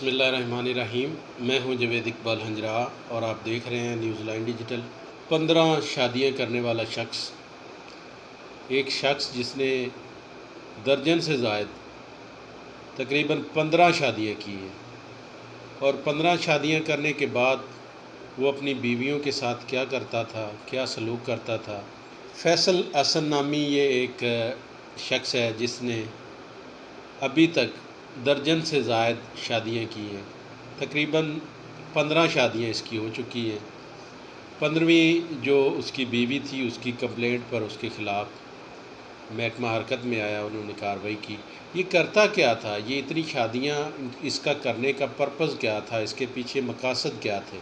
بسم اللہ الرحمن الرحیم۔ میں ہوں جوید اقبال ہنجرا اور آپ دیکھ رہے ہیں نیوز لائن ڈیجیٹل۔ 15 شادیاں کرنے والا شخص، ایک شخص جس نے درجن سے زائد تقریباً 15 شادیاں کی ہیں، اور 15 شادیاں کرنے کے بعد وہ اپنی بیویوں کے ساتھ کیا کرتا تھا، کیا سلوک کرتا تھا۔ فیصل حسن نامی یہ ایک شخص ہے جس نے ابھی تک درجن سے زائد شادیاں کی ہیں، تقریباً 15 شادیاں اس کی ہو چکی ہیں۔ 15ویں جو اس کی بیوی تھی، اس کی کمپلینٹ پر اس کے خلاف محکمہ حرکت میں آیا، انہوں نے کارروائی کی۔ یہ کرتا کیا تھا، یہ اتنی شادیاں اس کا کرنے کا پرپز کیا تھا، اس کے پیچھے مقاصد کیا تھے؟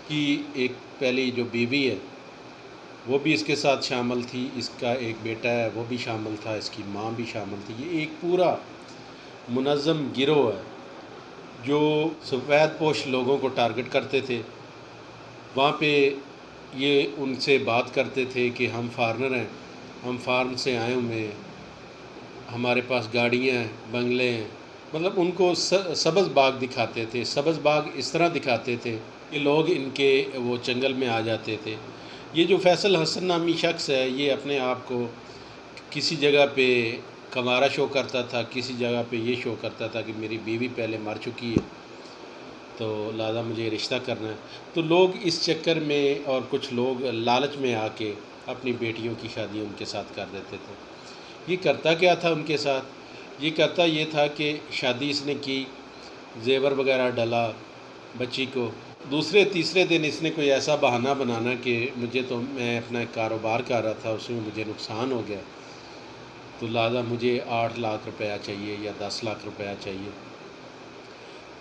کہ ایک پہلی جو بیوی ہے وہ بھی اس کے ساتھ شامل تھی، اس کا ایک بیٹا ہے وہ بھی شامل تھا، اس کی ماں بھی شامل تھی۔ یہ ایک پورا منظم گروہ ہے جو سفید پوش لوگوں کو ٹارگٹ کرتے تھے۔ وہاں پہ یہ ان سے بات کرتے تھے کہ ہم فارنر ہیں، ہم فارن سے آئے ہوئے ہیں، ہمارے پاس گاڑیاں ہیں، بنگلے ہیں، مطلب ان کو سبز باغ دکھاتے تھے۔ سبز باغ اس طرح دکھاتے تھے کہ لوگ ان کے وہ چنگل میں آ جاتے تھے۔ یہ جو فیصل حسن نامی شخص ہے، یہ اپنے آپ کو کسی جگہ پہ کنوارا شو کرتا تھا، کسی جگہ پہ یہ شو کرتا تھا کہ میری بیوی پہلے مر چکی ہے تو لہٰذا مجھے رشتہ کرنا ہے۔ تو لوگ اس چکر میں اور کچھ لوگ لالچ میں آ کے اپنی بیٹیوں کی شادی ان کے ساتھ کر دیتے تھے۔ یہ کرتا کیا تھا ان کے ساتھ؟ یہ کرتا یہ تھا کہ شادی اس نے کی، زیور وغیرہ ڈالا بچی کو، دوسرے تیسرے دن اس نے کوئی ایسا بہانہ بنانا کہ میں اپنا ایک کاروبار کر رہا تھا، اس میں مجھے نقصان ہو گیا، تو لہٰذا مجھے 8 لاکھ روپیہ چاہیے یا 10 لاکھ روپیہ چاہیے۔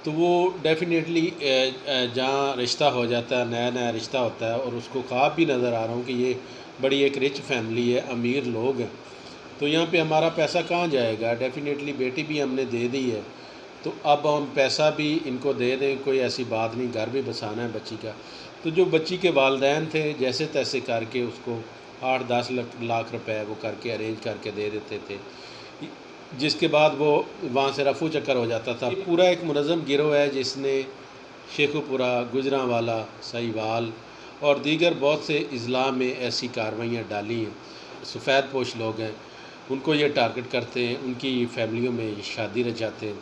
تو وہ ڈیفینیٹلی جہاں رشتہ ہو جاتا ہے، نیا نیا رشتہ ہوتا ہے، اور اس کو خواب بھی نظر آ رہا ہوں کہ یہ بڑی ایک رچ فیملی ہے، امیر لوگ ہیں، تو یہاں پہ ہمارا پیسہ کہاں جائے گا؟ ڈیفینیٹلی بیٹی بھی ہم نے دے دی ہے، تو اب ہم پیسہ بھی ان کو دے دیں، کوئی ایسی بات نہیں، گھر بھی بسانا ہے بچی کا۔ تو جو بچی کے والدین تھے جیسے تیسے کر کے اس کو 8-10 لاکھ روپے وہ کر کے ارینج کر کے دے دیتے تھے، جس کے بعد وہ وہاں سے رفو چکر ہو جاتا تھا۔ پورا ایک منظم گروہ ہے جس نے شیخو پورہ، گجرانوالہ، سہیوال اور دیگر بہت سے اضلاع میں ایسی کارروائیاں ڈالی ہیں۔ سفید پوش لوگ ہیں، ان کو یہ ٹارگٹ کرتے ہیں، ان کی فیملیوں میں یہ شادی رچاتے ہیں۔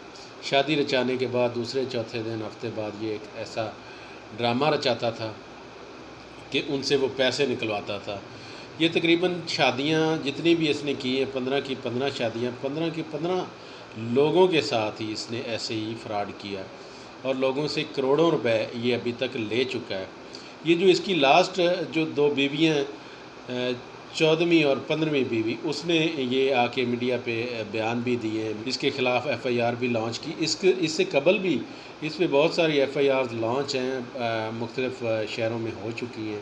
شادی رچانے کے بعد دوسرے چوتھے دن ہفتے بعد یہ ایک ایسا ڈرامہ رچاتا تھا کہ ان سے وہ پیسے نکلواتا تھا۔ یہ تقریباً شادیاں جتنی بھی اس نے کی ہیں، 15 کی 15 شادیاں، 15 کی 15 لوگوں کے ساتھ ہی اس نے ایسے ہی فراڈ کیا، اور لوگوں سے کروڑوں روپے یہ ابھی تک لے چکا ہے۔ یہ جو اس کی لاسٹ جو 2 بیویاں ہیں، 14ویں اور 15ویں بیوی، اس نے یہ آ کے میڈیا پہ بیان بھی دیے، اس کے خلاف ایف آئی آر بھی لانچ کی۔ اس سے قبل بھی اس پہ بہت ساری ایف آئی آر لانچ ہیں، مختلف شہروں میں ہو چکی ہیں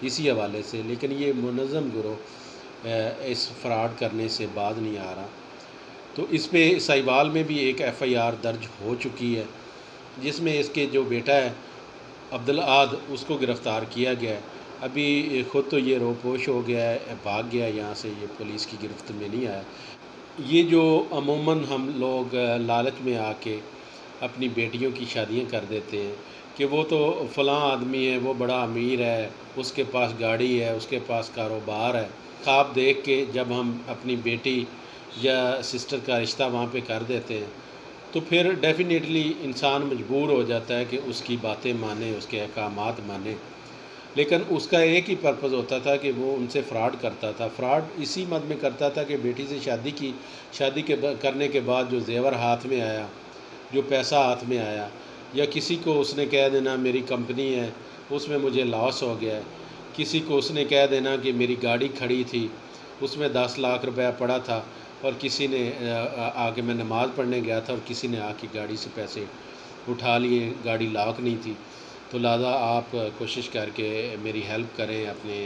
اسی حوالے سے، لیکن یہ منظم گروہ اس فراڈ کرنے سے باز نہیں آ رہا۔ تو اس پہ سہیوال میں بھی ایک ایف آئی آر درج ہو چکی ہے، جس میں اس کے جو بیٹا ہے عبدالعاد، اس کو گرفتار کیا گیا ہے۔ ابھی خود تو یہ روپوش ہو گیا ہے، بھاگ گیا یہاں سے، یہ پولیس کی گرفت میں نہیں آیا۔ یہ جو عموماً ہم لوگ لالچ میں آ کے اپنی بیٹیوں کی شادیاں کر دیتے ہیں کہ وہ تو فلاں آدمی ہے، وہ بڑا امیر ہے، اس کے پاس گاڑی ہے، اس کے پاس کاروبار ہے، خواب دیکھ کے جب ہم اپنی بیٹی یا سسٹر کا رشتہ وہاں پہ کر دیتے ہیں تو پھر ڈیفینیٹلی انسان مجبور ہو جاتا ہے کہ اس کی باتیں مانے، اس کے احکامات مانے۔ لیکن اس کا ایک ہی پرپز ہوتا تھا کہ وہ ان سے فراڈ کرتا تھا۔ فراڈ اسی مد میں کرتا تھا کہ بیٹی سے شادی کی، شادی کرنے کے بعد جو زیور ہاتھ میں آیا، جو پیسہ ہاتھ میں آیا، یا کسی کو اس نے کہہ دینا میری کمپنی ہے، اس میں مجھے لاس ہو گیا ہے، کسی کو اس نے کہہ دینا کہ میری گاڑی کھڑی تھی، اس میں 10 لاکھ روپیہ پڑا تھا، اور کسی نے آ کے، میں نماز پڑھنے گیا تھا اور کسی نے آ کے گاڑی سے پیسے اٹھا لیے، گاڑی لاک نہیں تھی، تو لہٰذا آپ کوشش کر کے میری ہیلپ کریں، اپنے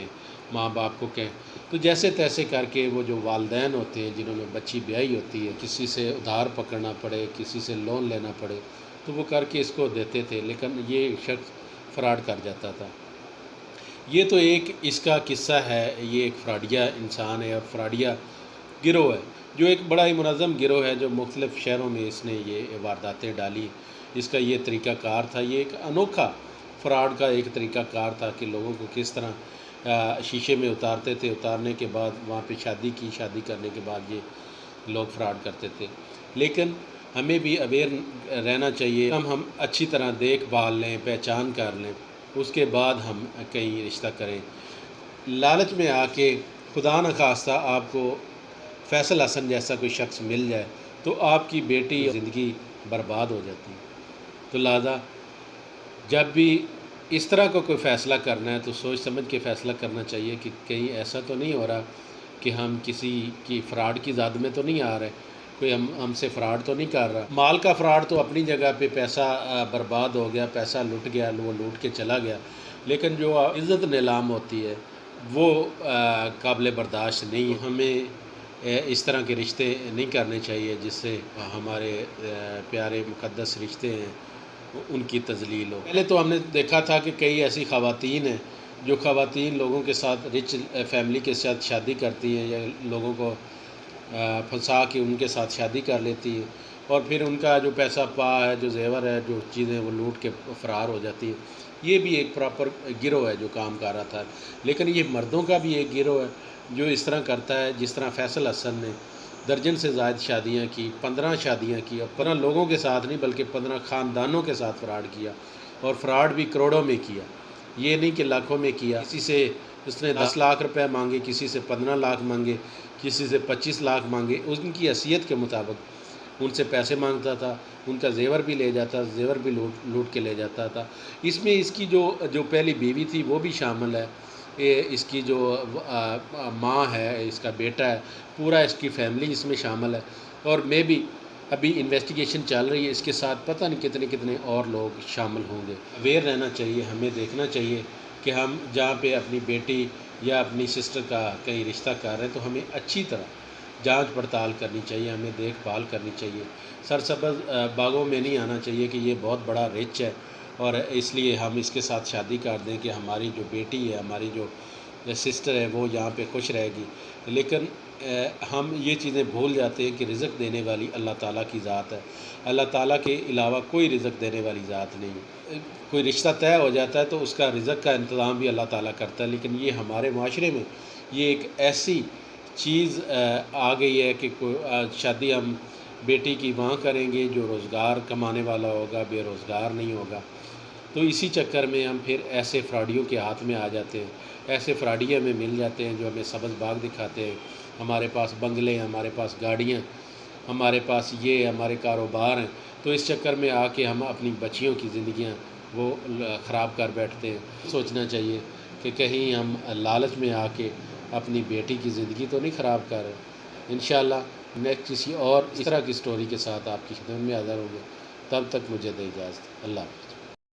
ماں باپ کو کہیں۔ تو جیسے تیسے کر کے وہ جو والدین ہوتے ہیں جنہوں نے بچی بیاہی ہوتی ہے، کسی سے ادھار پکڑنا پڑے، کسی سے لون لینا پڑے، تو وہ کر کے اس کو دیتے تھے، لیکن یہ شخص فراڈ کر جاتا تھا۔ یہ تو ایک اس کا قصہ ہے، یہ ایک فراڈیا انسان ہے اور فراڈیا گروہ ہے، جو ایک بڑا ہی منظم گروہ ہے، جو مختلف شہروں میں اس نے یہ وارداتیں ڈالی۔ اس کا یہ طریقہ کار تھا، یہ ایک انوکھا فراڈ کا ایک طریقہ کار تھا کہ لوگوں کو کس طرح شیشے میں اتارتے تھے، اتارنے کے بعد وہاں پہ شادی کرنے کے بعد یہ لوگ فراڈ کرتے تھے۔ لیکن ہمیں بھی اویئر رہنا چاہیے، ہم اچھی طرح دیکھ بھال لیں، پہچان کر لیں، اس کے بعد ہم کہیں رشتہ کریں۔ لالچ میں آ کے خدا نخواستہ آپ کو فیصل حسن جیسا کوئی شخص مل جائے تو آپ کی بیٹی زندگی برباد ہو جاتی ہے۔ تو لہٰذا جب بھی اس طرح کا کوئی فیصلہ کرنا ہے تو سوچ سمجھ کے فیصلہ کرنا چاہیے کہ کہیں ایسا تو نہیں ہو رہا کہ ہم کسی کی فراڈ کی زاد میں تو نہیں آ رہے، کوئی ہم سے فراڈ تو نہیں کر رہا۔ مال کا فراڈ تو اپنی جگہ پہ، پیسہ برباد ہو گیا، پیسہ لٹ گیا، وہ لوٹ کے چلا گیا، لیکن جو عزت نیلام ہوتی ہے وہ قابل برداشت نہیں ہے۔ ہمیں اس طرح کے رشتے نہیں کرنے چاہیے جس سے ہمارے پیارے مقدس رشتے ہیں ان کی تذلیل ہو۔ پہلے تو ہم نے دیکھا تھا کہ کئی ایسی خواتین ہیں جو خواتین لوگوں کے ساتھ، رچ فیملی کے ساتھ شادی کرتی ہیں یا لوگوں کو پھنسا کے ان کے ساتھ شادی کر لیتی ہے، اور پھر ان کا جو پیسہ پا ہے، جو زیور ہے، جو چیزیں وہ لوٹ کے فرار ہو جاتی ہیں۔ یہ بھی ایک پراپر گروہ ہے جو کام کر رہا تھا، لیکن یہ مردوں کا بھی ایک گروہ ہے جو اس طرح کرتا ہے جس طرح فیصل حسن نے درجن سے زائد شادیاں کی، 15 شادیاں کی، اور 15 لوگوں کے ساتھ نہیں بلکہ 15 خاندانوں کے ساتھ فراڈ کیا، اور فراڈ بھی کروڑوں میں کیا، یہ نہیں کہ لاکھوں میں کیا۔ کسی سے اس نے 10 لاکھ روپے مانگے، کسی سے 15 لاکھ مانگے، کسی سے 25 لاکھ مانگے، ان کی حیثیت کے مطابق ان سے پیسے مانگتا تھا، ان کا زیور بھی لے جاتا، زیور بھی لوٹ کے لے جاتا تھا۔ اس میں اس کی جو پہلی بیوی تھی وہ بھی شامل ہے، اس کی جو ماں ہے، اس کا بیٹا ہے، پورا اس کی فیملی اس میں شامل ہے، اور میں بھی ابھی انویسٹیگیشن چل رہی ہے، اس کے ساتھ پتہ نہیں کتنے کتنے اور لوگ شامل ہوں گے۔ اویئر رہنا چاہیے، ہمیں دیکھنا چاہیے کہ ہم جہاں پہ اپنی بیٹی یا اپنی سسٹر کا کہیں رشتہ کر رہے ہیں تو ہمیں اچھی طرح جانچ پڑتال کرنی چاہیے، ہمیں دیکھ بھال کرنی چاہیے۔ سرسبز باغوں میں نہیں آنا چاہیے کہ یہ بہت بڑا رچ ہے اور اس لیے ہم اس کے ساتھ شادی کر دیں کہ ہماری جو بیٹی ہے، ہماری جو سسٹر ہے وہ یہاں پہ خوش رہے گی۔ لیکن ہم یہ چیزیں بھول جاتے ہیں کہ رزق دینے والی اللہ تعالیٰ کی ذات ہے، اللہ تعالیٰ کے علاوہ کوئی رزق دینے والی ذات نہیں ہے۔ کوئی رشتہ طے ہو جاتا ہے تو اس کا رزق کا انتظام بھی اللہ تعالیٰ کرتا ہے، لیکن یہ ہمارے معاشرے میں یہ ایک ایسی چیز آ گئی ہے کہ شادی ہم بیٹی کی وہاں کریں گے جو روزگار کمانے والا ہوگا، بے روزگار نہیں ہوگا، تو اسی چکر میں ہم پھر ایسے فراڈیوں کے ہاتھ میں آ جاتے ہیں، ایسے فراڈی ہمیں مل جاتے ہیں جو ہمیں سبز باغ دکھاتے ہیں، ہمارے پاس بنگلے ہیں، ہمارے پاس گاڑیاں، ہمارے پاس یہ ہمارے کاروبار ہیں، تو اس چکر میں آ کے ہم اپنی بچیوں کی زندگیاں وہ خراب کر بیٹھتے ہیں۔ سوچنا چاہیے کہ کہیں ہم لالچ میں آ کے اپنی بیٹی کی زندگی تو نہیں خراب کر رہے۔ انشاءاللہ نیکسٹ کسی اور اس طرح کی سٹوری کے ساتھ آپ کی خدمت میں حاضر ہوں گے، تب تک مجھے دے اجازت، اللہ حافظ۔